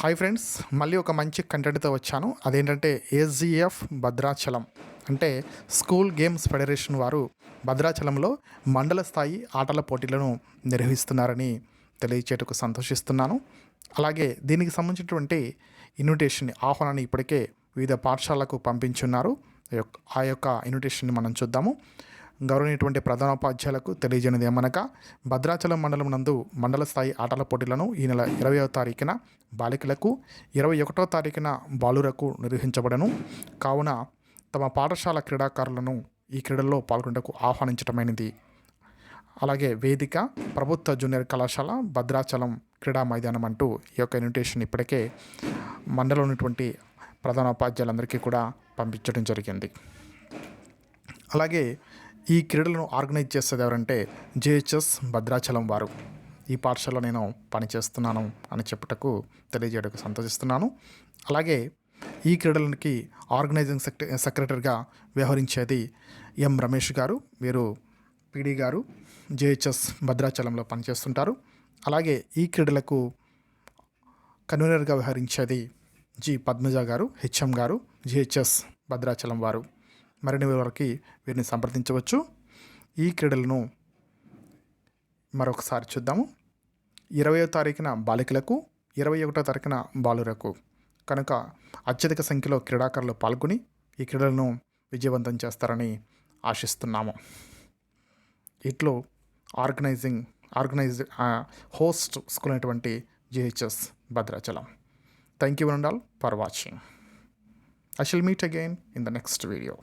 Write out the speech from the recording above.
Hi friends, మళ్ళీ ఒక మంచి కంటెంట్తో వచ్చాను. అదేంటంటే ఏజీఎఫ్ భద్రాచలం అంటే స్కూల్ గేమ్స్ ఫెడరేషన్ వారు భద్రాచలంలో మండల స్థాయి ఆటల పోటీలను నిర్వహిస్తున్నారని తెలియచేటకు సంతోషిస్తున్నాను. అలాగే దీనికి సంబంధించినటువంటి ఆహ్వానాన్ని ఇప్పటికే వివిధ పాఠశాలకు పంపించున్నారు. ఆ యొక్క ఇన్విటేషన్ని మనం చూద్దాము. గౌరవనీయటువంటి ప్రధానోపాధ్యాయులకు తెలియజేయనిది ఏమనగా, భద్రాచలం మండలం నందు మండల స్థాయి ఆటల పోటీలను ఈ నెల 20వ తారీఖున బాలికలకు, 21వ తారీఖున బాలురకు నిర్వహించబడను. కావున తమ పాఠశాల క్రీడాకారులను ఈ క్రీడల్లో పాల్గొనేందుకు ఆహ్వానించటమైనది. అలాగే వేదిక ప్రభుత్వ జూనియర్ కళాశాల భద్రాచలం క్రీడా మైదానం అంటూ ఈ యొక్క ఇన్విటేషన్ ఇప్పటికే మండలం ఉన్నటువంటి ప్రధానోపాధ్యాయులందరికీ కూడా పంపించడం జరిగింది. అలాగే ఈ క్రీడలను ఆర్గనైజ్ చేసేది ఎవరంటే జేహెచ్ఎస్ భద్రాచలం వారు. ఈ పాఠశాలలో నేను పనిచేస్తున్నాను అని చెప్పుటకు తెలియజేయడానికి సంతోషిస్తున్నాను. అలాగే ఈ క్రీడలకి ఆర్గనైజింగ్ సెక్రటరీగా వ్యవహరించేది ఎం రమేష్ గారు. వీరు పీడీ గారు, జేహెచ్ఎస్ భద్రాచలంలో పనిచేస్తుంటారు. అలాగే ఈ క్రీడలకు కన్వీనర్గా వ్యవహరించేది జి పద్మజ గారు, హెచ్ఎం గారు, జేహెచ్ఎస్ భద్రాచలం వారు. మరిన్ని వివరాలకి వీరిని సంప్రదించవచ్చు. ఈ క్రీడలను మరొకసారి చూద్దాము. 20వ తారీఖున బాలికలకు, 21వ తారీఖున బాలురకు. కనుక అత్యధిక సంఖ్యలో క్రీడాకారులు పాల్గొని ఈ క్రీడలను విజయవంతం చేస్తారని ఆశిస్తున్నాము. ఇట్లో హోస్ట్ స్కూల్ అయినటువంటి GHS Bhadrachalam. Thank you and all for watching. I shall meet again in the next video.